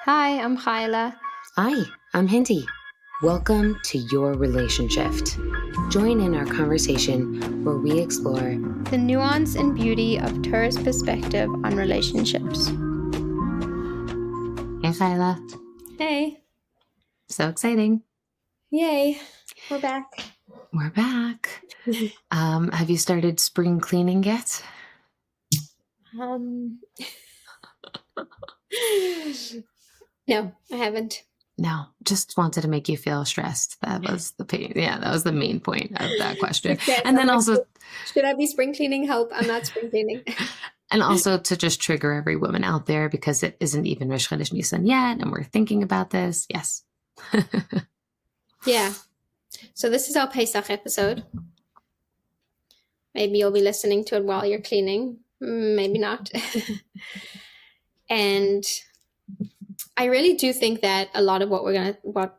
Hi, I'm Chayale. Hi, I'm Hinty. Welcome to Your Relationshift. Join in our conversation where we explore The nuance and beauty of Ter's perspective on relationships. Hey Kyla. Hey, So exciting. yay, we're back. We're back. Have you started spring cleaning yet? No, I haven't. No, just wanted to make you feel stressed. That was the pain. Yeah, that was the main point of that question. Okay, And so I'm then like, also should I be spring cleaning? Help, I'm not spring cleaning. and also to just trigger every woman out there because it isn't even Rosh Chodesh Nisan yet and we're thinking about this. Yes. Yeah, so this is our Pesach episode. Maybe you'll be listening to it while you're cleaning. Maybe not. And I really do think that a lot of what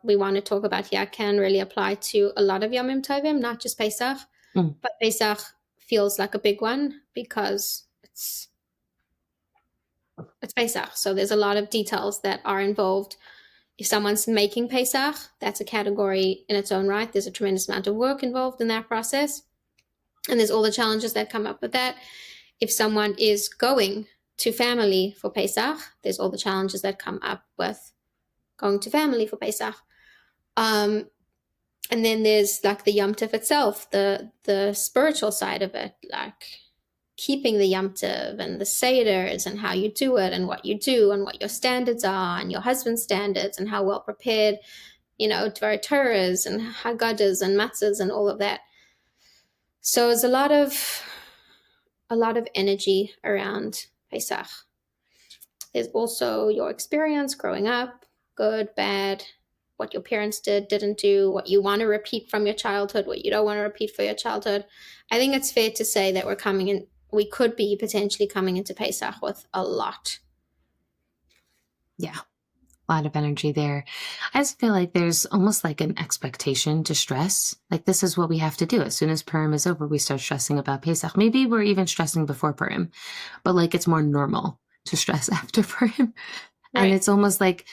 we want to talk about here can really apply to a lot of Yomim Tovim, not just Pesach. But Pesach feels like a big one because it's Pesach. So there's a lot of details that are involved. If someone's making Pesach, that's a category in its own right. There's a tremendous amount of work involved in that process. And there's all the challenges that come up with that. If someone is going to family for Pesach, there's all the challenges that come up with going to family for Pesach. And then there's like the Yom Tov itself, the spiritual side of it, like keeping the Yom Tov and the Seders and how you do it and what you do and what your standards are and your husband's standards and how well prepared, Dvar Torahs and Haggadahs and Matzahs and all of that. So there's a lot of energy around Pesach. There's also your experience growing up, good, bad, what your parents didn't do, what you want to repeat from your childhood, what you don't want to repeat for your childhood. I think it's fair to say that we could be potentially coming into Pesach with a lot. Yeah, a lot of energy there. I just feel like there's almost like an expectation to stress. Like this is what we have to do. As soon as Purim is over, we start stressing about Pesach. Maybe we're even stressing before Purim, but like it's more normal to stress after Purim. Right. And it's almost like,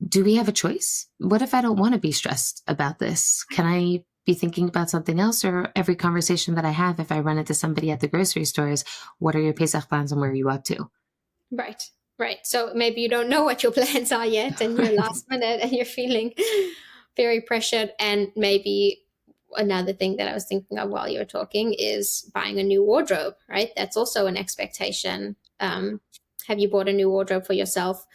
do we have a choice? What if I don't want to be stressed about this? Can I be thinking about something else? Or every conversation that I have, if I run into somebody at the grocery store is, what are your Pesach plans and where are you up to? Right. So maybe you don't know what your plans are yet and you're last minute and you're feeling very pressured. And maybe another thing that I was thinking of while you were talking is buying a new wardrobe, right? That's also an expectation. Have you bought a new wardrobe for yourself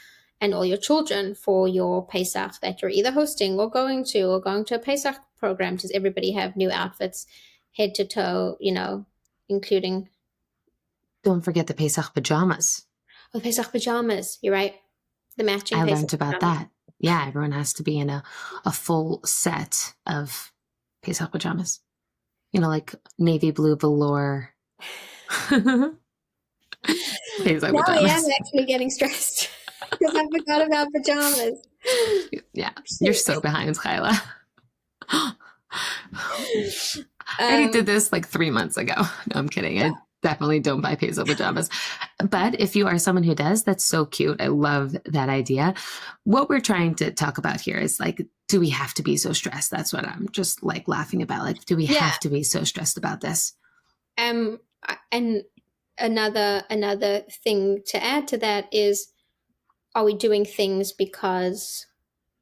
and all your children for your Pesach that you're either hosting or going to a Pesach program? Does everybody have new outfits head to toe, including... Don't forget the Pesach pajamas. Oh, Pesach pajamas. You're right. The matching I Pesach learned about pajamas. that. Yeah, everyone has to be in a full set of Pesach pajamas. Like navy blue velour. Pesach Now I am pajamas. actually getting stressed because I forgot about pajamas. Yeah, you're so behind, Chayale. I already did this like 3 months ago. No, I'm kidding. I definitely don't buy Pesach pajamas. But if you are someone who does, that's so cute. I love that idea. What we're trying to talk about here is like, do we have to be so stressed? That's what I'm just like laughing about. Like, do we have to be so stressed about this? And another thing to add to that is, are we doing things because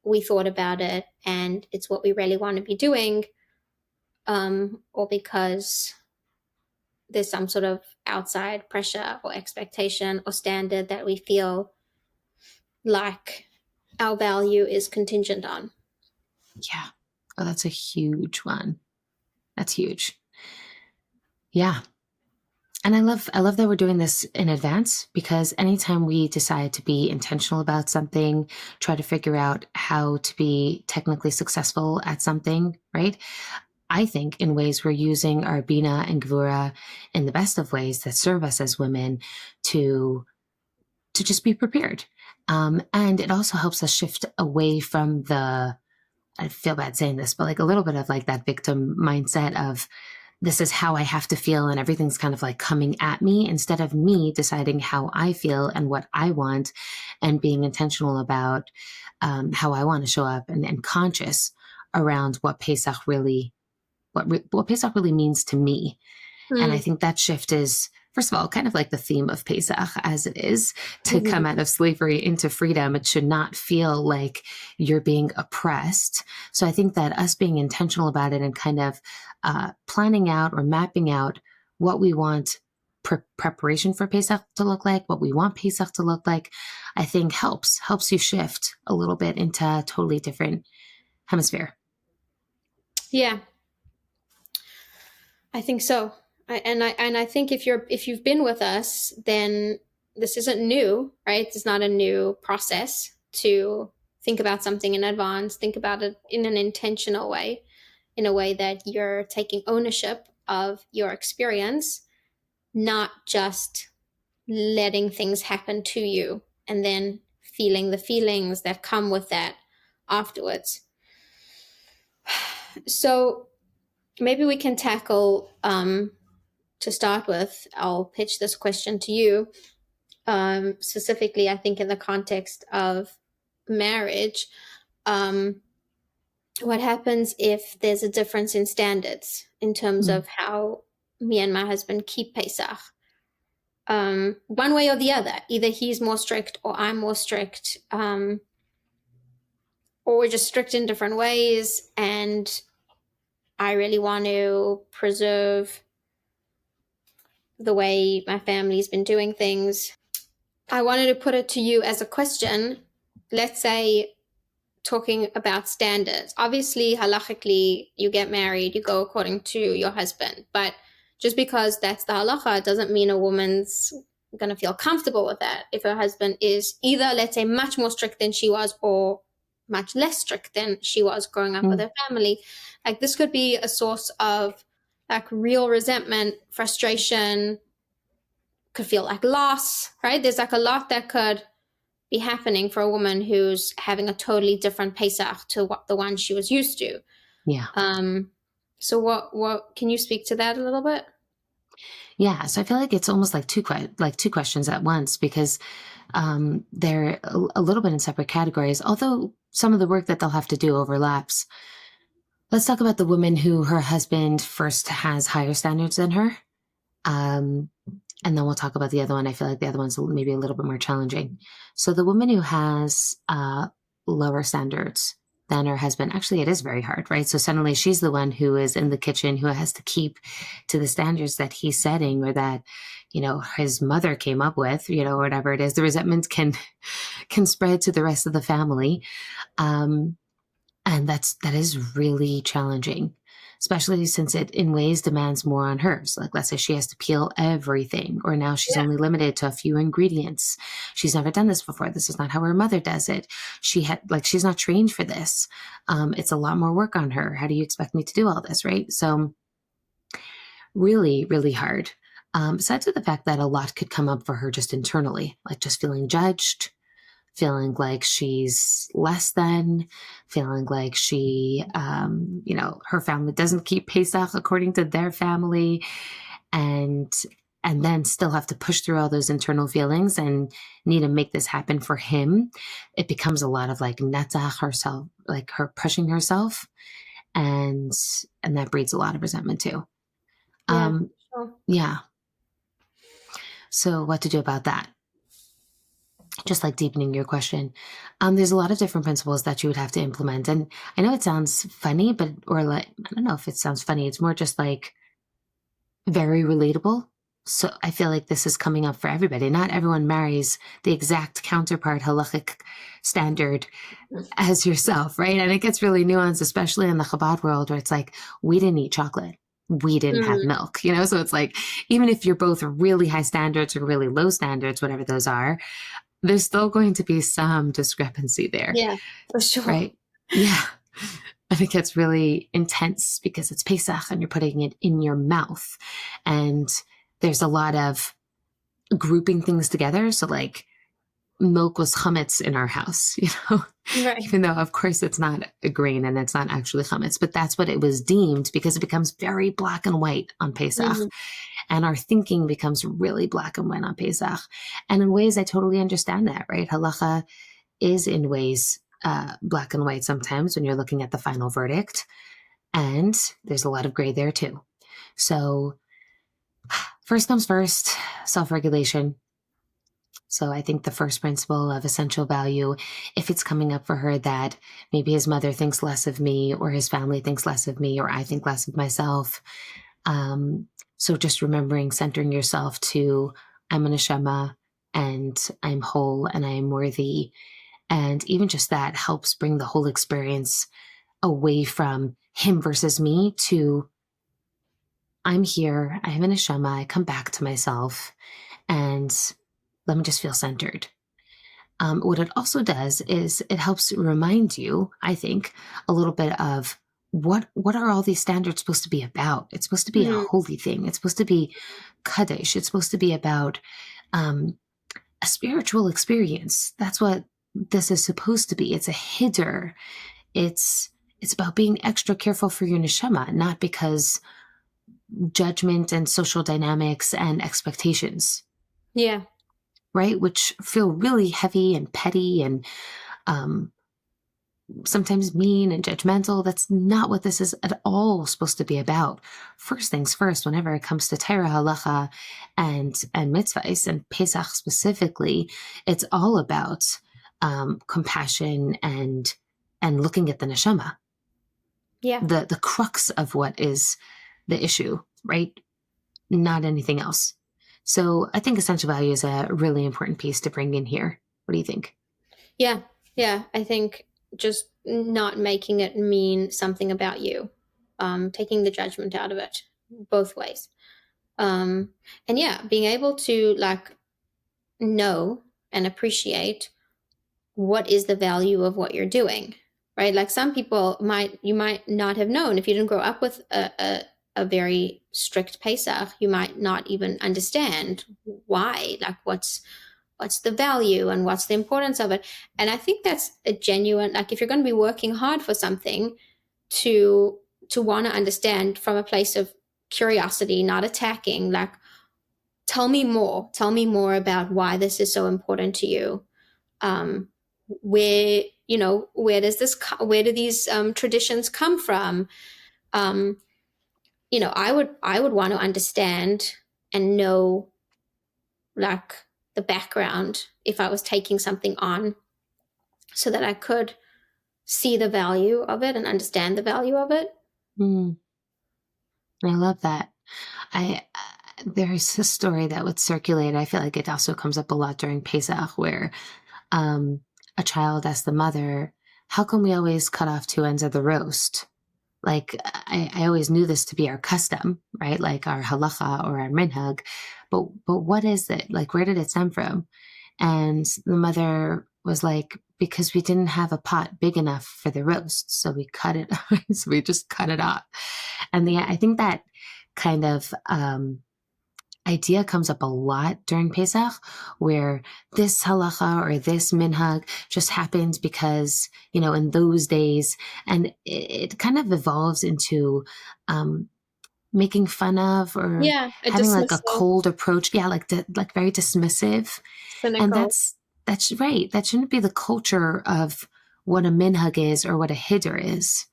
we thought about it and it's what we really want to be doing, or because there's some sort of outside pressure or expectation or standard that we feel like our value is contingent on? Yeah. Oh, that's a huge one. That's huge. Yeah. And I love that we're doing this in advance, because anytime we decide to be intentional about something, try to figure out how to be technically successful at something, right? I think in ways we're using our Bina and Gvura in the best of ways that serve us as women to just be prepared. And it also helps us shift away from I feel bad saying this, but like a little bit of like that victim mindset of, this is how I have to feel and everything's kind of like coming at me, instead of me deciding how I feel and what I want and being intentional about how I want to show up and conscious around what Pesach really, what Pesach really means to me. And I think that shift is, first of all, kind of like the theme of Pesach, as it is to come out of slavery into freedom. It should not feel like you're being oppressed. So I think that us being intentional about it and kind of planning out or mapping out what we want preparation for Pesach to look like, what we want Pesach to look like, I think helps you shift a little bit into a totally different hemisphere. Yeah, I think so. I think if you've been with us, then this isn't new, right? It's not a new process to think about something in advance, think about it in an intentional way, in a way that you're taking ownership of your experience, not just letting things happen to you and then feeling the feelings that come with that afterwards. So maybe we can tackle, to start with, I'll pitch this question to you, specifically, I think in the context of marriage. What happens if there's a difference in standards in terms of how me and my husband keep Pesach? One way or the other. Either he's more strict or I'm more strict, or we're just strict in different ways, and I really want to preserve the way my family's been doing things. I wanted to put it to you as a question. Let's say, talking about standards. Obviously, halachically, you get married, you go according to your husband. But just because that's the halacha doesn't mean a woman's going to feel comfortable with that. If her husband is either, let's say, much more strict than she was or much less strict than she was growing up with her family, like this could be a source of like real resentment, frustration, could feel like loss, right? There's like a lot that could be happening for a woman who's having a totally different Pesach to what the one she was used to. Yeah. So what can you speak to that a little bit? Yeah. So I feel like it's almost like two questions at once, because they're a little bit in separate categories, although some of the work that they'll have to do overlaps. Let's talk about the woman who her husband first has higher standards than her. And then we'll talk about the other one. I feel like the other one's maybe a little bit more challenging. So the woman who has lower standards than her husband, actually, it is very hard, right? So suddenly she's the one who is in the kitchen, who has to keep to the standards that he's setting, or that, his mother came up with, whatever it is. The resentment can spread to the rest of the family. And that is really challenging, especially since it in ways demands more on her. So like, let's say she has to peel everything, or now she's only limited to a few ingredients. She's never done this before. This is not how her mother does it. She's not trained for this. It's a lot more work on her. How do you expect me to do all this? Right. So really, really hard. Besides the fact that a lot could come up for her just internally, like just feeling judged, feeling like she's less than, feeling like she, her family doesn't keep Pesach according to their family, and then still have to push through all those internal feelings and need to make this happen for him. It becomes a lot of like netzach herself, like her pushing herself, and that breeds a lot of resentment too. Yeah. So what to do about that? Just like deepening your question, there's a lot of different principles that you would have to implement. And I know it sounds funny, I don't know if it sounds funny. It's more just like very relatable. So I feel like this is coming up for everybody. Not everyone marries the exact counterpart halachic standard as yourself, right? And it gets really nuanced, especially in the Chabad world, where it's like, we didn't eat chocolate. We didn't have milk, so it's like, even if you're both really high standards or really low standards, whatever those are, there's still going to be some discrepancy there. Yeah, for sure. Right? Yeah. And it gets really intense because it's Pesach and you're putting it in your mouth. And there's a lot of grouping things together. So like milk was chametz in our house, Right. Even though of course it's not a grain and it's not actually chametz, but that's what it was deemed, because it becomes very black and white on Pesach. and our thinking becomes really black and white on Pesach. And in ways I totally understand that, right? Halacha is in ways black and white sometimes when you're looking at the final verdict. And there's a lot of gray there too. So first comes first, self-regulation. So I think the first principle of essential value, if it's coming up for her that maybe his mother thinks less of me or his family thinks less of me or I think less of myself. So just remembering, centering yourself to I'm an neshama and I'm whole and I am worthy. And even just that helps bring the whole experience away from him versus me to I'm here, I have an neshama, I come back to myself and let me just feel centered. What it also does is it helps remind you, I think, a little bit of what are all these standards supposed to be about? It's supposed to be a Mhm. holy thing. It's supposed to be kaddish. It's supposed to be about um, a spiritual experience. That's what this is supposed to be. It's a hiddur. It's it's about being extra careful for your neshama, not because judgment and social dynamics and expectations, Yeah. right? Which feel really heavy and petty and um, sometimes mean and judgmental. That's not what this is at all supposed to be about. First things first, whenever it comes to Torah, halacha, and mitzvahs, and Pesach specifically, it's all about compassion and looking at the neshama, Yeah. the crux of what is the issue, right? Not anything else. So I think essential value is a really important piece to bring in here. What do you think? Yeah. Yeah. I think just not making it mean something about you, taking the judgment out of it both ways. Um, and yeah, being able to like know and appreciate what is the value of what you're doing, right? Like some people you might not have known if you didn't grow up with a very strict Pesach, you might not even understand why, like what's the value and what's the importance of it. And I think that's a genuine, like if you're going to be working hard for something, to want to understand from a place of curiosity, not attacking, like tell me more about why this is so important to you. Where where do these traditions come from? um, I would want to understand and know like the background if I was taking something on, so that I could see the value of it and understand the value of it. Mm, I love that. I there's a story that would circulate. I feel like it also comes up a lot during Pesach, where um, a child asked the mother, "How come we always cut off two ends of the roast?" Like I always knew this to be our custom, right? Like our halacha or our minhag, but what is it? Like where did it stem from? And the mother was like, because we didn't have a pot big enough for the roast, so we cut it. So we just cut it off. And I think that kind of idea comes up a lot during Pesach, where this halacha or this minhag just happens because, in those days, and it kind of evolves into making fun of or Yeah, a having like a dismissal, cold approach. Yeah, like very dismissive. And cynical. that's right. That shouldn't be the culture of what a minhag is or what a hiddur is.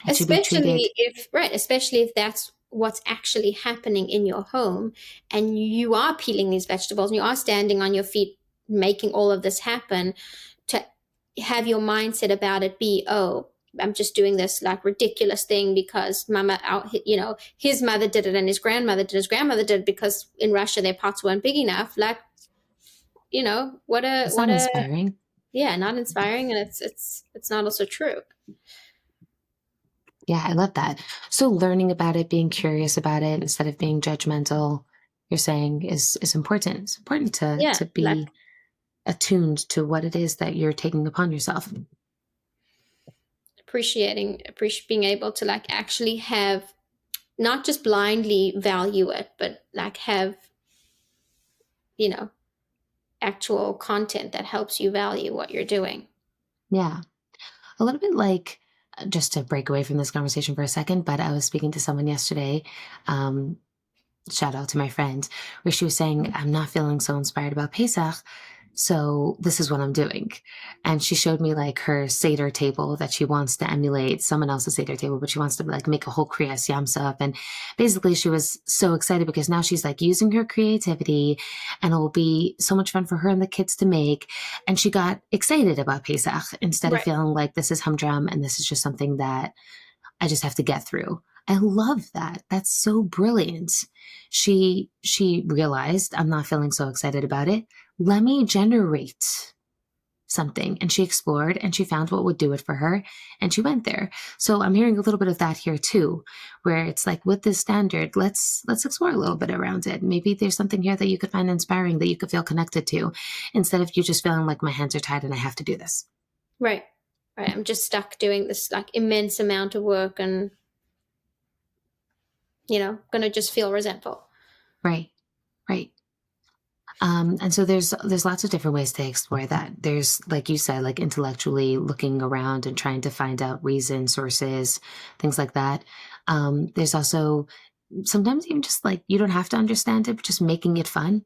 It should be treated. Especially if that's what's actually happening in your home, and you are peeling these vegetables and you are standing on your feet making all of this happen. To have your mindset about it be, oh, I'm just doing this like ridiculous thing because mama out, his mother did it and his grandmother did it because in Russia their pots weren't big enough. Like, It's not inspiring. yeah, not inspiring, and it's not also true. Yeah, I love that. So learning about it, being curious about it instead of being judgmental, you're saying is important. It's important to Yeah, to like be attuned to what it is that you're taking upon yourself. being able to like actually have, not just blindly value it, but like have, you know, actual content that helps you value what you're doing. Yeah. A little bit like just to break away from this conversation for a second, but I was speaking to someone yesterday. Um, shout out to my friend, where she was saying, I'm not feeling so inspired about Pesach. So this is what I'm doing. And she showed me like her Seder table that she wants to emulate someone else's Seder table, but she wants to like make a whole Kriyas Yamsuf. And basically she was so excited because now she's like using her creativity and it will be so much fun for her and the kids to make. And she got excited about Pesach instead of Right. feeling like this is humdrum and this is just something that I just have to get through. I love that. That's so brilliant. She realized I'm not feeling so excited about it. Let me generate something. And she explored and she found what would do it for her. And she went there. So I'm hearing a little bit of that here too, where it's like with this standard, let's explore a little bit around it. Maybe there's something here that you could find inspiring that you could feel connected to instead of you just feeling like my hands are tied and I have to do this. Right. Right. I'm just stuck doing this like immense amount of work and, gonna just feel resentful. Right. Right. And so there's lots of different ways to explore that. There's, like you said, like intellectually looking around and trying to find out reasons, sources, things like that. There's also sometimes even just like you don't have to understand it, but just making it fun.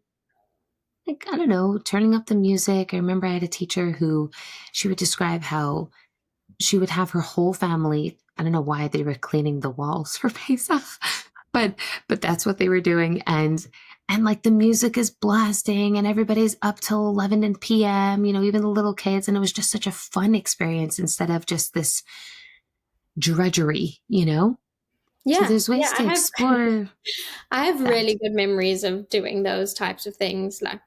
Like, I don't know, turning up the music. I remember I had a teacher who she would describe how she would have her whole family. I don't know why they were cleaning the walls for Pesach, but that's what they were doing. And like the music is blasting and everybody's up till 11 p.m., even the little kids. And it was just such a fun experience instead of just this drudgery. So Yeah. there's ways Yeah. to explore I have that. really good memories of doing those types of things, like,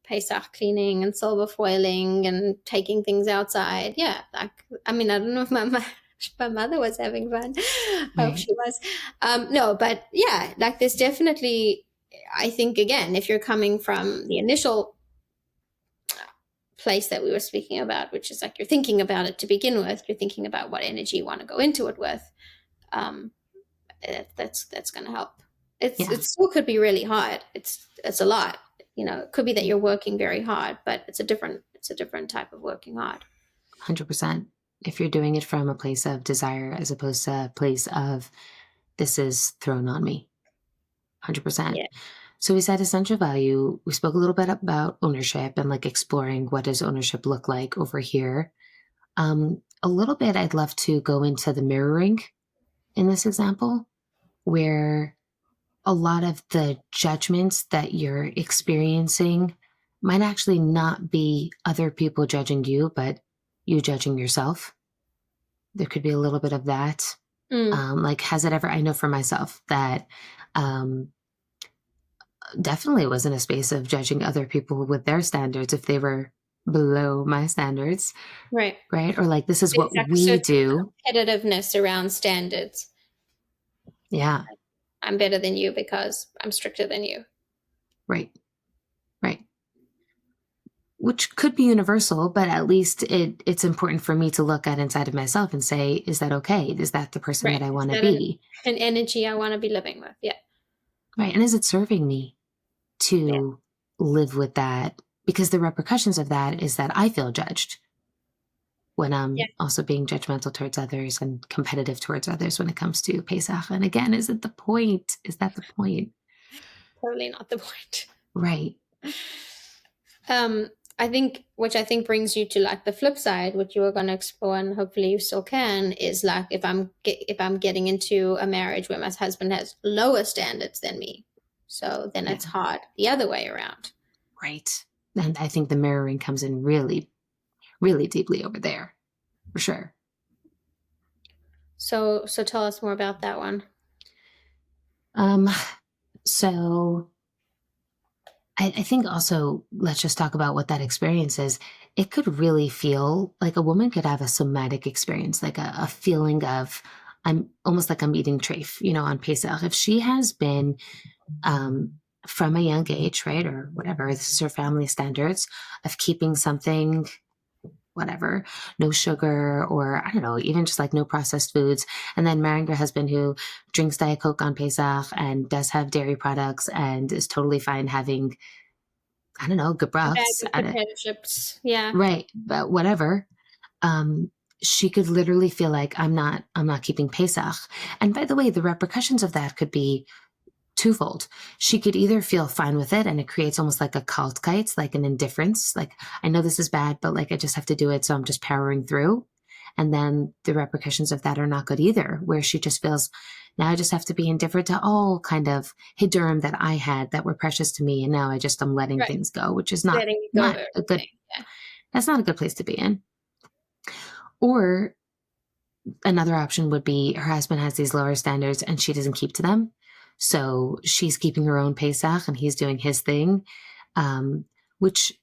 Pesach cleaning and silver foiling and taking things outside. Yeah. Like, I mean, I don't know if my mother was having fun. I hope Right. she was. No, but yeah, like there's definitely, I think, again, if you're coming from the initial place that we were speaking about, which is like you're thinking about it to begin with, you're thinking about what energy you want to go into it with. Um, that's going to help. Yeah. It still could be really hard. It's a lot. It could be that you're working very hard, but it's a different type of working hard. 100%. If you're doing it from a place of desire as opposed to a place of this is thrown on me. 100%. Yeah. So we said essential value. We spoke a little bit about ownership and like exploring what does ownership look like over here. A little bit, I'd love to go into the mirroring in this example, where a lot of the judgments that you're experiencing might actually not be other people judging you, but you judging yourself. There could be a little bit of that. Mm. Like, has it ever, I know for myself that um, definitely was in a space of judging other people with their standards if they were below my standards, Right. right? Or like, this is There's what like a we certain do. competitiveness around standards. Yeah, I'm better than you because I'm stricter than you. right, right. Which could be universal, but at least it's important for me to look at inside of myself and say, is that okay? Is that the person that Right. I Is want to that be? an energy I want to be living with? Yeah. Right. And is it serving me Yeah. to live with that? Because the repercussions of that is that I feel judged when Yeah. I'm also being judgmental towards others and competitive towards others when it comes to Pesach. And again, is it the point? Is that the point? Totally not the point. Right. Um, which I think brings you to like the flip side, which you were going to explore, and hopefully you still can, is like if I'm getting into a marriage where my husband has lower standards than me, so then Yeah. it's hard the other way around. Right. And I think the mirroring comes in really, really deeply over there, for sure. So tell us more about that one. Um, so I think also let's just talk about what that experience is. It could really feel like a woman could have a somatic experience, like a feeling of I'm almost like I'm eating treif, on Pesach. If she has been um, from a young age, right, or whatever, this is her family standards of keeping something, whatever, no sugar, or I don't know, even just like no processed foods, and then marrying her husband who drinks Diet Coke on Pesach and does have dairy products and is totally fine having, I don't know, A bag gebrats of at it. potato chips. Yeah. Right. But whatever. Um, she could literally feel like I'm not keeping Pesach. And by the way, the repercussions of that could be twofold. She could either feel fine with it and it creates almost like a kaltkeit, like an indifference. Like, I know this is bad, but like, I just have to do it. So I'm just powering through. And then the repercussions of that are not good either, where she just feels, now I just have to be indifferent to all kind of hidurim that I had that were precious to me. And now I'm letting Right. things go, which is Letting it go. not a good, Yeah. that's not a good place to be in. Or another option would be her husband has these lower standards and she doesn't keep to them. So she's keeping her own Pesach and he's doing his thing, um, which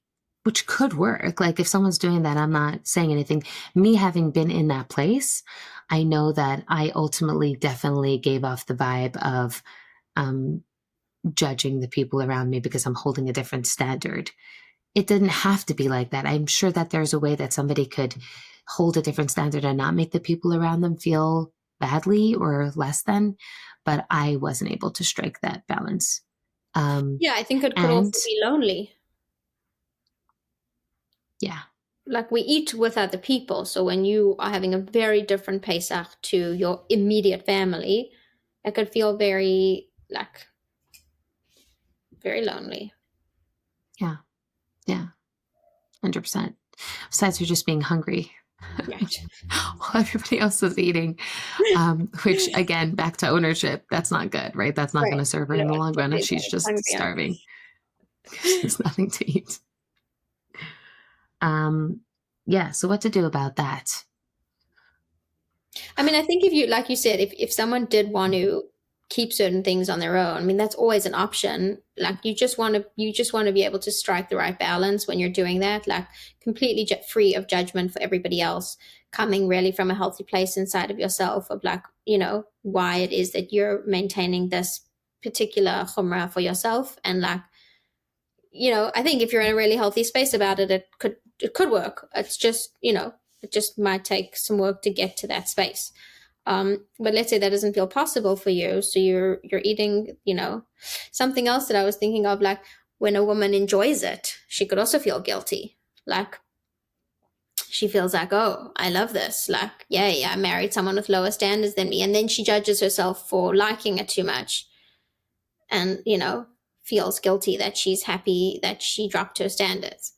could work. Like if someone's doing that, I'm not saying anything. Me having been in that place, I know that I ultimately definitely gave off the vibe of um, judging the people around me because I'm holding a different standard. It didn't have to be like that. I'm sure that there's a way that somebody could hold a different standard and not make the people around them feel badly or less than, but I wasn't able to strike that balance. Yeah, I think it could And also be lonely. yeah, Like we eat with other people. So when you are having a very different Pesach to your immediate family, it could feel very like very lonely. yeah, yeah, 100%. Besides, you're just being hungry Right. while everybody else is eating, which again, back to ownership, that's not good, right? That's not going Right. to serve her You in don't the want long run if somebody she's that is just starving hungry. because there's nothing to eat. Yeah, so what to do about that? I mean, I think if you, like you said, if someone did want to keep certain things on their own, I mean, that's always an option. Like you just want to be able to strike the right balance when you're doing that, like completely free of judgment for everybody else, coming really from a healthy place inside of yourself of like, why it is that you're maintaining this particular chumrah for yourself. And like, I think if you're in a really healthy space about it, it could work. It's just, it just might take some work to get to that space. But let's say that doesn't feel possible for you, so you're eating, something else that I was thinking of, like when a woman enjoys it, she could also feel guilty. Like she feels like, oh, I love this. Like, yeah, I married someone with lower standards than me, and then she judges herself for liking it too much, and feels guilty that she's happy that she dropped her standards.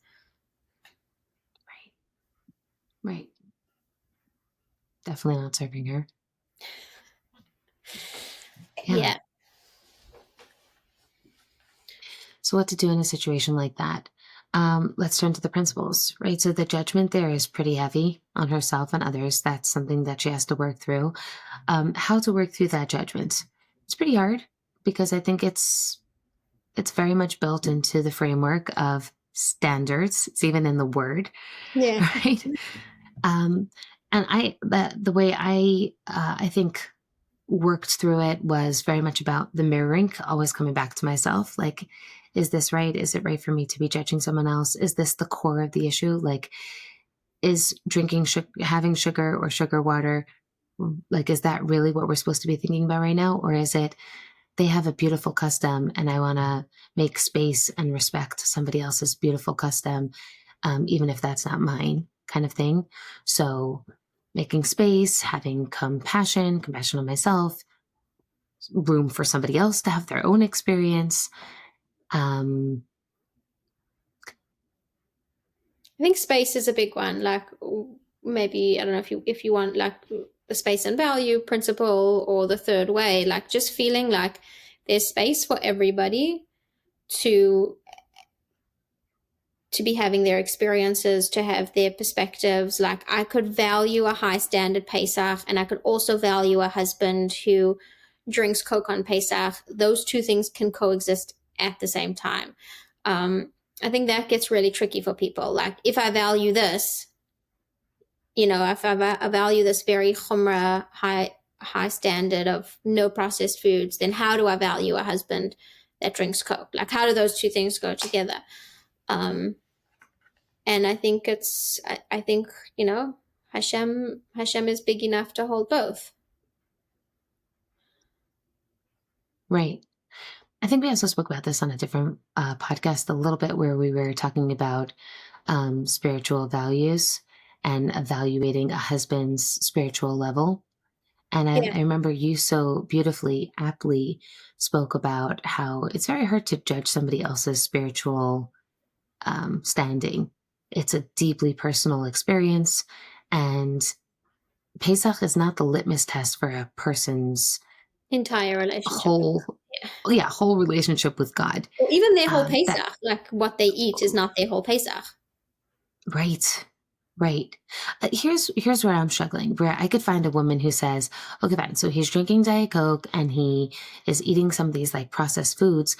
Right, right. Definitely not serving her. Yeah. Yeah. So what to do in a situation like that? Let's turn to the principles, right? So the judgment there is pretty heavy on herself and others. That's something that she has to work through. How to work through that judgment? It's pretty hard because I think it's very much built into the framework of standards. It's even in the word, Yeah. right? Um, and the way I think worked through it was very much about the mirroring, always coming back to myself. Like, is this right? Is it right for me to be judging someone else? Is this the core of the issue? Like, is having sugar or sugar water, like, is that really what we're supposed to be thinking about right now? Or is it, they have a beautiful custom and I want to make space and respect somebody else's beautiful custom, even if that's not mine, kind of thing. So making space, having compassion on myself, room for somebody else to have their own experience. Um, I think space is a big one. Like maybe I don't know if you want like the space and value principle or the third way, like just feeling like there's space for everybody to be having their experiences, to have their perspectives. Like I could value a high standard Pesach and I could also value a husband who drinks Coke on Pesach. Those two things can coexist at the same time. I think that gets really tricky for people. Like if I value this, if I value this very chumrah, high standard of no processed foods, then how do I value a husband that drinks Coke? Like how do those two things go together? And I think I think Hashem is big enough to hold both. right. I think we also spoke about this on a different podcast a little bit where we were talking about spiritual values and evaluating a husband's spiritual level. And Yeah. I remember you so beautifully, aptly spoke about how it's very hard to judge somebody else's spiritual standing. It's a deeply personal experience. And Pesach is not the litmus test for a person's Entire relationship with whole, yeah. yeah, whole relationship with God. Or even their whole That Pesach, like what they eat is not their whole Pesach. Right. Right. Here's where I'm struggling. Where I could find a woman who says, "Okay, fine. So he's drinking Diet Coke and he is eating some of these like processed foods,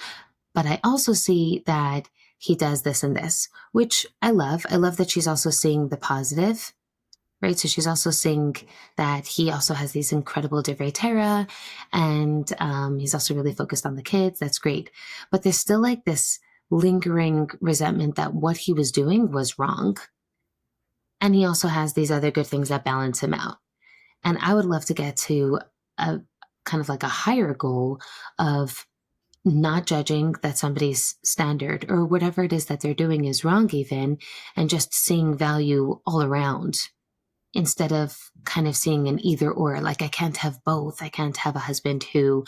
but I also see that he does this and this," which I love. I love that she's also seeing the positive, right? So she's also seeing that he also has these incredible divrei Torah, and he's also really focused on the kids. That's great. But there's still like this lingering resentment that what he was doing was wrong. And he also has these other good things that balance him out. And I would love to get to a kind of like a higher goal of not judging that somebody's standard or whatever it is that they're doing is wrong, even, and just seeing value all around instead of kind of seeing an either or. Like, I can't have both. I can't have a husband who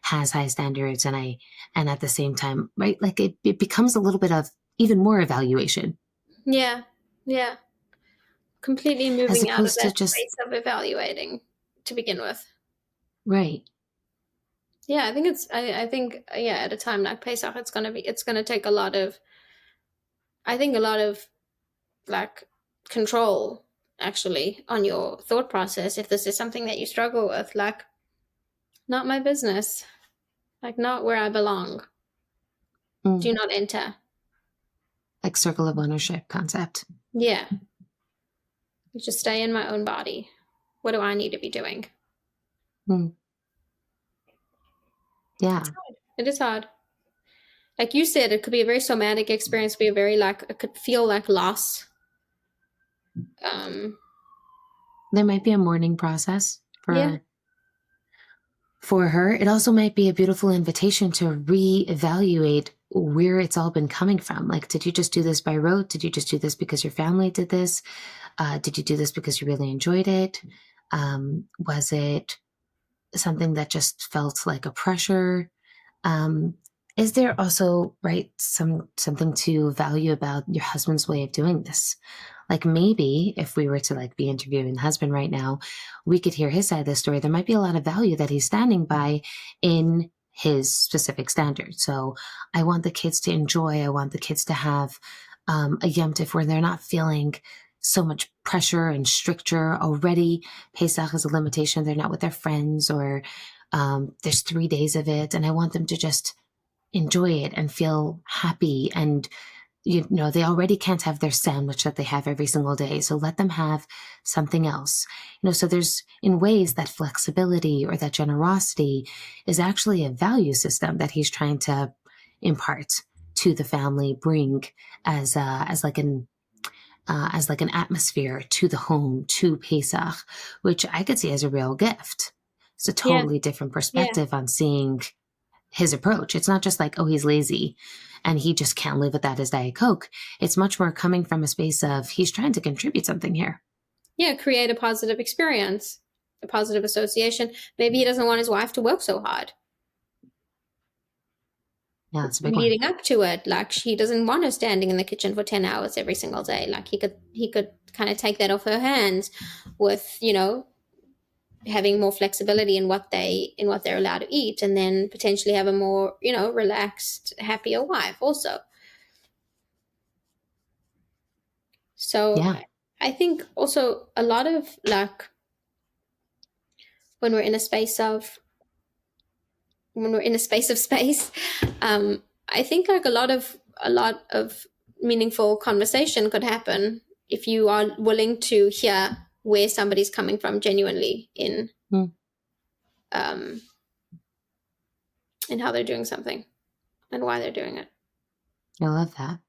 has high standards and at the same time, right? Like, it becomes a little bit of even more evaluation Yeah. Yeah. Completely as moving out of opposed to that just, space of evaluating to begin with. right. Yeah, I think yeah, at a time like Pesach it's gonna take a lot of I think a lot of like control actually on your thought process if this is something that you struggle with, like not my business. Like not where I belong. Mm. Do not enter. Like circle of ownership concept. Yeah. You just stay in my own body. What do I need to be doing? Mm. It's Yeah. hard. It is hard. Like you said, it could be a very somatic experience, be a very like it could feel like loss. Um There might be a mourning process yeah. for her. It also might be a beautiful invitation to reevaluate where it's all been coming from. Like, did you just do this by rote? Did you just do this because your family did this? Did you do this because you really enjoyed it? Was it something that just felt like a pressure? Um, is there also, right, something to value about your husband's way of doing this? Like, maybe if we were to like be interviewing the husband right now, we could hear his side of the story. There might be a lot of value that he's standing by in his specific standard. So I want the kids to enjoy. I want the kids to have a Yom Tif where they're not feeling so much pressure and stricture already. Pesach is a limitation. They're not with their friends, or there's 3 days of it. And I want them to just enjoy it and feel happy. And, you know, they already can't have their sandwich that they have every single day. So let them have something else. You know, so there's in ways that flexibility or that generosity is actually a value system that he's trying to impart to the family, bring as like an atmosphere to the home, to Pesach, which I could see as a real gift. It's a Yeah. totally different Yeah. perspective on seeing his approach. It's not just like, oh, he's lazy and he just can't live without his Diet Coke. It's much more coming from a space of he's trying to contribute something here. Yeah, create a positive experience, a positive association. Maybe he doesn't want his wife to work so hard Yeah, that's a big one. leading up to it. Like he doesn't want her standing in the kitchen for 10 hours every single day. Like he could kind of take that off her hands with, having more flexibility in what they're allowed to eat, and then potentially have a more, relaxed, happier wife also. So Yeah. I think also a lot of like when we're in a space of space, I think like a lot of meaningful conversation could happen if you are willing to hear where somebody's coming from genuinely Mm, um, in how they're doing something and why they're doing it. I love that.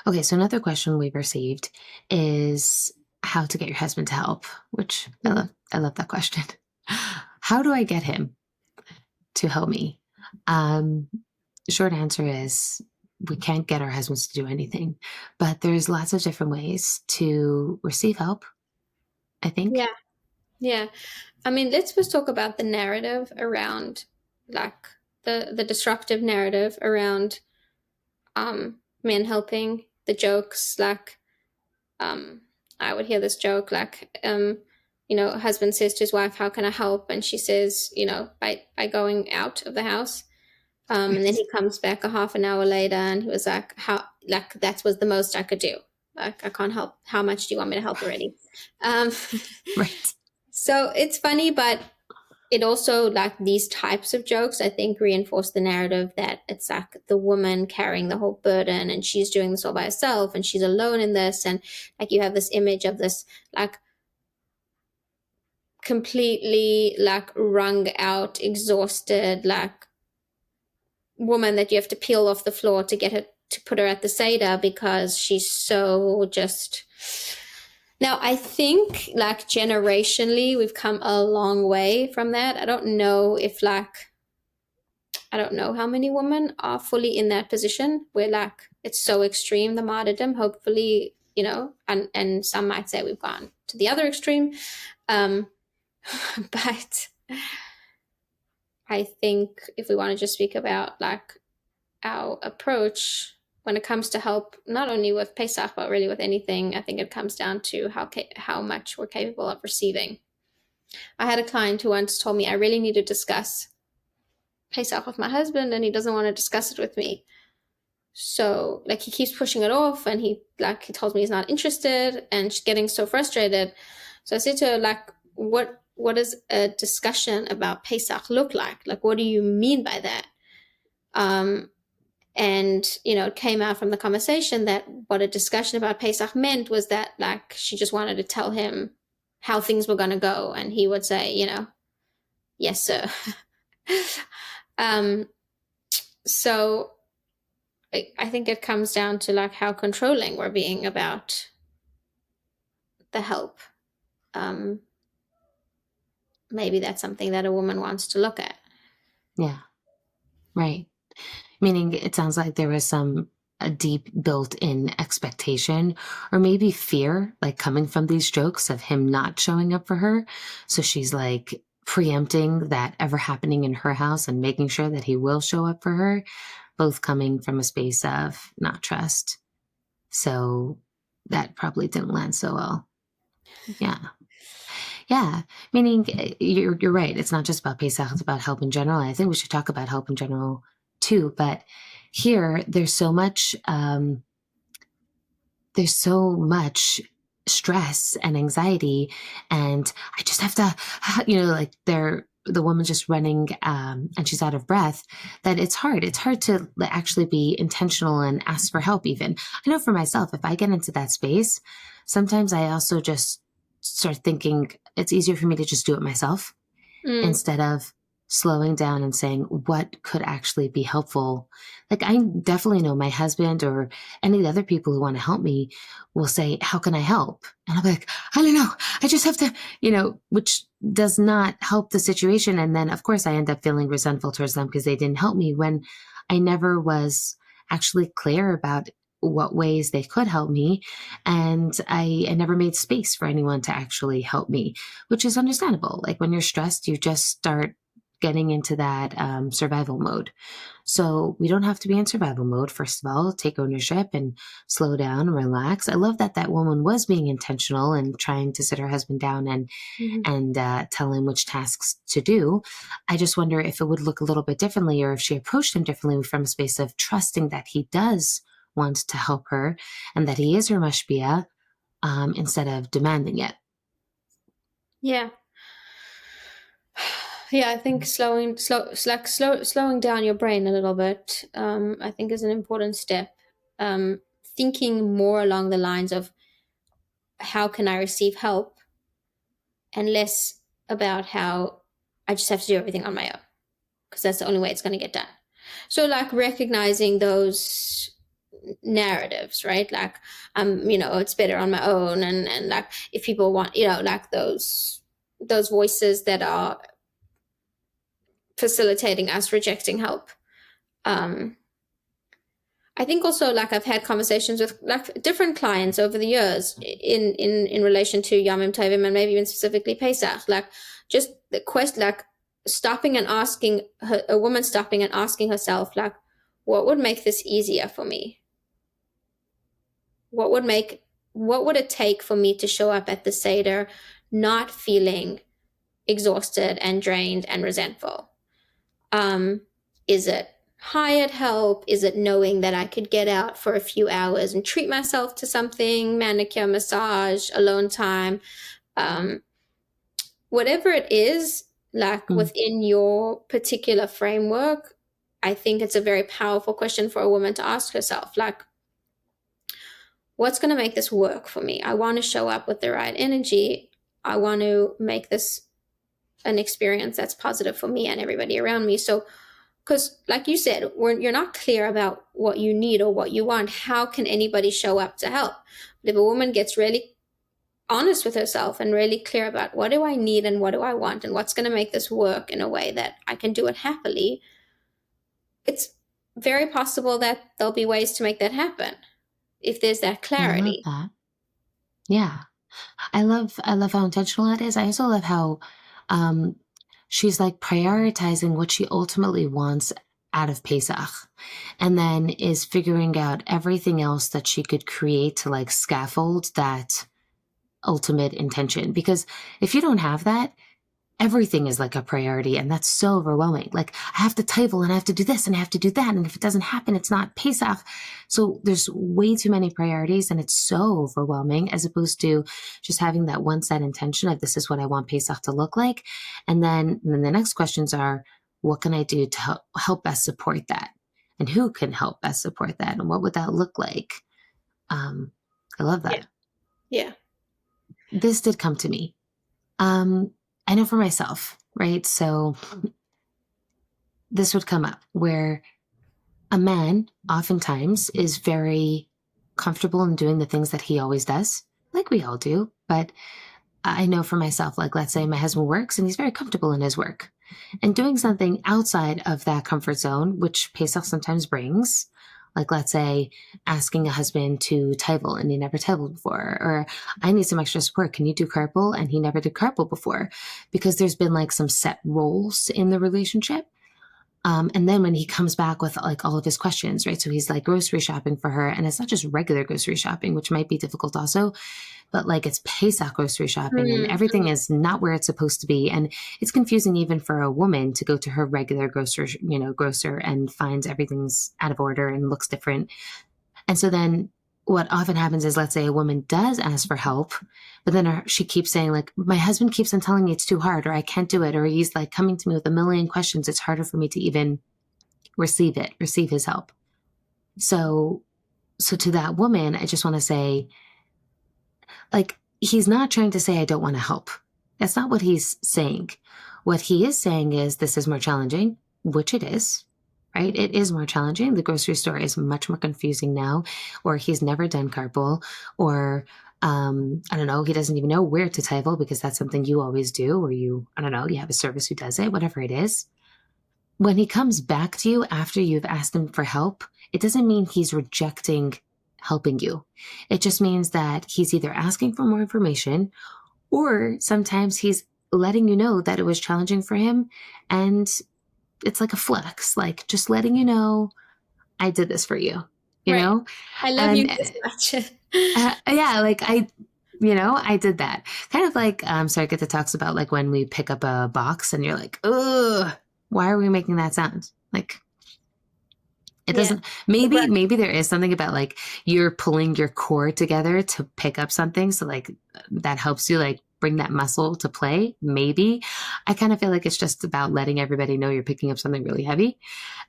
Okay, so another question we've received is how to get your husband to help, which I Mhm. love. I love that question. How do I get him to help me? Um, short answer is we can't get our husbands to do anything, but there's lots of different ways to receive help, I think. Yeah. Yeah. I mean, let's first talk about the narrative around, like, the disruptive narrative around men helping, the jokes, like, I would hear this joke, like, husband says to his wife, how can I help? And she says, by going out of the house. And then he comes back a half an hour later and he was like, that was the most I could do. Like, I can't help. How much do you want me to help already? Um, Right. so it's funny, but it also, like, these types of jokes, I think, reinforce the narrative that it's like the woman carrying the whole burden and she's doing this all by herself and she's alone in this. And like, you have this image of this, like, completely, like, wrung out, exhausted, like, woman that you have to peel off the floor to get her to put her at the Seder because she's so just. Now, I think, like, generationally, we've come a long way from that. I don't know if, like, I don't know how many women are fully in that position where, like, it's so extreme, the martyrdom. Hopefully, and some might say we've gone to the other extreme. Um, but I think if we want to just speak about, like, our approach when it comes to help, not only with Pesach, but really with anything, I think it comes down to how much we're capable of receiving. I had a client who once told me, I really need to discuss Pesach with my husband, and he doesn't want to discuss it with me. So, like, he keeps pushing it off, and he tells me he's not interested, and she's getting so frustrated. So I said to her, like, what does a discussion about Pesach look like? Like, what do you mean by that? And, it came out from the conversation that what a discussion about Pesach meant was that, like, she just wanted to tell him how things were going to go. And he would say, yes, sir. um, so I think it comes down to, like, how controlling we're being about the help. Maybe that's something that a woman wants to look at. Yeah. Right. Meaning it sounds like there was a deep built-in expectation or maybe fear, like coming from these jokes of him not showing up for her. So she's like preempting that ever happening in her house and making sure that he will show up for her, both coming from a space of not trust. So that probably didn't land so well. Yeah. Yeah. Meaning you're right. It's not just about Pesach, it's about help in general. I think we should talk about help in general too. But here there's so much stress and anxiety, and I just have to, like the woman's just running, and she's out of breath, that it's hard to actually be intentional and ask for help. Even I know for myself, if I get into that space, sometimes I also just start thinking it's easier for me to just do it myself instead of slowing down and saying what could actually be helpful. Like, I definitely know my husband or any of the other people who want to help me will say, how can I help? And I'll be like, I don't know. I just have to, which does not help the situation. And then of course I end up feeling resentful towards them because they didn't help me when I never was actually clear about what ways they could help me. And I never made space for anyone to actually help me, which is understandable. Like, when you're stressed, you just start getting into that survival mode. So we don't have to be in survival mode. First of all, take ownership and slow down and relax. I love that that woman was being intentional and trying to sit her husband down and tell him which tasks to do. I just wonder if it would look a little bit differently, or if she approached him differently from a space of trusting that he does want to help her and that he is her mashpia, instead of demanding it. Yeah. Yeah, I think slowing down your brain a little bit, I think, is an important step. Thinking more along the lines of how can I receive help, and less about how I just have to do everything on my own, because that's the only way it's going to get done. So, like, recognizing those narratives, right? Like, it's better on my own, and like, if people want, like, those voices that are facilitating us rejecting help. I I think also like I've had conversations with like different clients over the years in relation to Yom Tovim and maybe even specifically Pesach, like just the question, like stopping and asking her, a woman stopping and asking herself, like, what would make this easier for me? What would make, what would it take for me to show up at the Seder not feeling exhausted and drained and resentful? Is it hired help? Is it knowing that I could get out for a few hours and treat myself to something, manicure, massage, alone time? Um, Whatever it is, like Mm. within your particular framework, I think it's a very powerful question for a woman to ask herself. Like, what's going to make this work for me? I want to show up with the right energy. I want to make this an experience that's positive for me and everybody around me. So, because like you said, you're not clear about what you need or what you want, how can anybody show up to help? But if a woman gets really honest with herself and really clear about what do I need and what do I want and what's going to make this work in a way that I can do it happily, it's very possible that there'll be ways to make that happen if there's that I love clarity. that. Yeah. I love how intentional it is. I also love how um she's like prioritizing what she ultimately wants out of Pesach and then is figuring out everything else that she could create to like scaffold that ultimate intention. Because if you don't have that, everything is like a priority and that's so overwhelming. Like I have to table and I have to do this and I have to do that. And if it doesn't happen, it's not Pesach. So there's way too many priorities and it's so overwhelming as opposed to just having that one set intention of this is what I want Pesach to look like. And then the next questions are, what can I do to help best support that? And who can help best support that? And what would that look like? Um, I love Yeah. that. Yeah. This did come to me. Um, I know for myself, right? So this would come up where a man oftentimes is very comfortable in doing the things that he always does, like we all do. But I know for myself, like let's say my husband works and he's very comfortable in his work and doing something outside of that comfort zone, which Pesach sometimes brings. Like let's say asking a husband to table and he never tabled before, or I need some extra support. Can you do carpool? And he never did carpool before because there's been like some set roles in the relationship. And then when he comes back with like all of his questions, right? So he's like grocery shopping for her, and it's not just regular grocery shopping, which might be difficult also, but like it's Pesach grocery shopping, and everything Mm-hmm. is not where it's supposed to be, and it's confusing even for a woman to go to her regular grocer and finds everything's out of order and looks different. And so then what often happens is, let's say a woman does ask for help, but then she keeps saying like, my husband keeps on telling me it's too hard, or I can't do it, or he's like coming to me with a million questions. It's harder for me to even receive his help. So, so to that woman, I just want to say, like, he's not trying to say, I don't want to help. That's not what he's saying. What he is saying is, this is more challenging, which it is, right? It is more challenging. The grocery store is much more confusing now, or he's never done carpool, or I don't know, he doesn't even know where to table because that's something you always do, or I don't know, you have a service who does it, whatever it is. When he comes back to you after you've asked him for help, it doesn't mean he's rejecting helping you. It just means that he's either asking for more information or sometimes he's letting you know that it was challenging for him. And it's like a flex, like just letting you know, I did this for you, you Right. know? I love you And this much. yeah, like I did that. Kind of like, Sargita talks about like when we pick up a box and you're like, ugh, why are we making that sound? Like, it Yeah. doesn't, The maybe there is something about like you're pulling your core together to pick up something. So like that helps you like bring that muscle to play. Maybe I kind of feel like it's just about letting everybody know you're picking up something really heavy.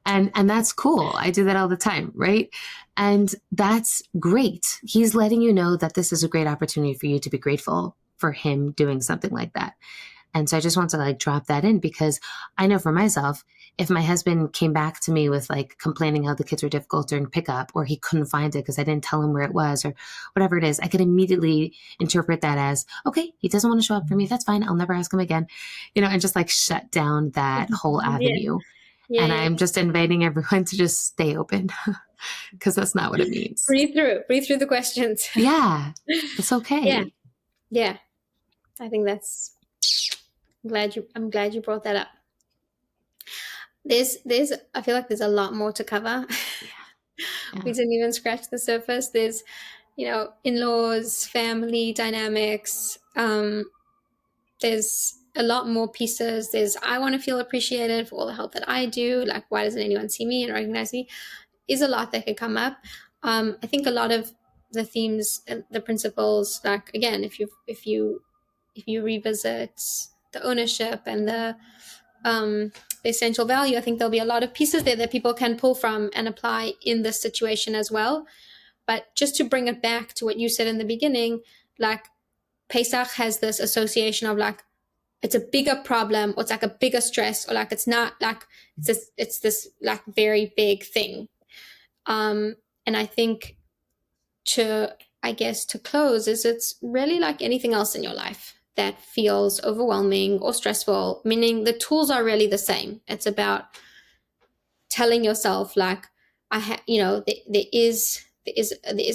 And that's cool. I do that all the time, right? And that's great. He's letting you know that this is a great opportunity for you to be grateful for him doing something like that. And so I just want to like drop that in because I know for myself, if my husband came back to me with like complaining how the kids were difficult during pickup or he couldn't find it because I didn't tell him where it was or whatever it is, I could immediately interpret that as, okay, he doesn't want to show up for me. That's fine. I'll never ask him again, and just like shut down that whole Yeah. avenue. Yeah, And yeah. I'm just inviting everyone to just stay open because that's not what it means. Breathe through the questions. Yeah, it's okay. Yeah. I think that's, I'm glad you brought that up. I feel like there's a lot more to cover. Yeah. We didn't even scratch the surface. There's, in-laws, family dynamics. There's a lot more pieces. I want to feel appreciated for all the help that I do. Like, why doesn't anyone see me and recognize me? Is a lot that could come up. I think a lot of the themes and the principles, like, again, if you revisit the ownership and the essential value, I think there'll be a lot of pieces there that people can pull from and apply in this situation as well. But just to bring it back to what you said in the beginning, like, Pesach has this association of, like, it's a bigger problem, or it's like a bigger stress, or like it's not, like it's this like very big thing. And I think to close is, it's really like anything else in your life that feels overwhelming or stressful, meaning the tools are really the same. It's about telling yourself, like, there is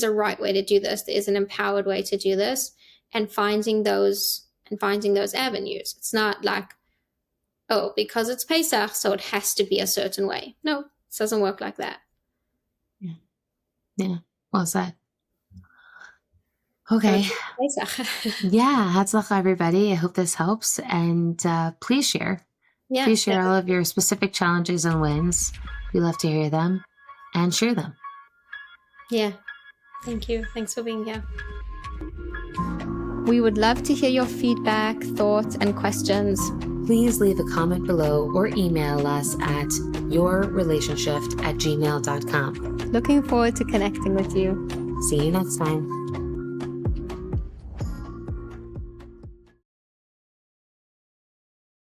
a right way to do this. There is an empowered way to do this, and finding those avenues. It's not like, oh, because it's Pesach, so it has to be a certain way. No, it doesn't work like that. Yeah. Well said. Okay. Pesach. Yeah. Hatzlacha, everybody. I hope this helps. And please share. Yeah, please share all of your specific challenges and wins. We love to hear them and share them. Yeah. Thank you. Thanks for being here. We would love to hear your feedback, thoughts, and questions. Please leave a comment below or email us at yourrelationship@gmail.com. Looking forward to connecting with you. See you next time.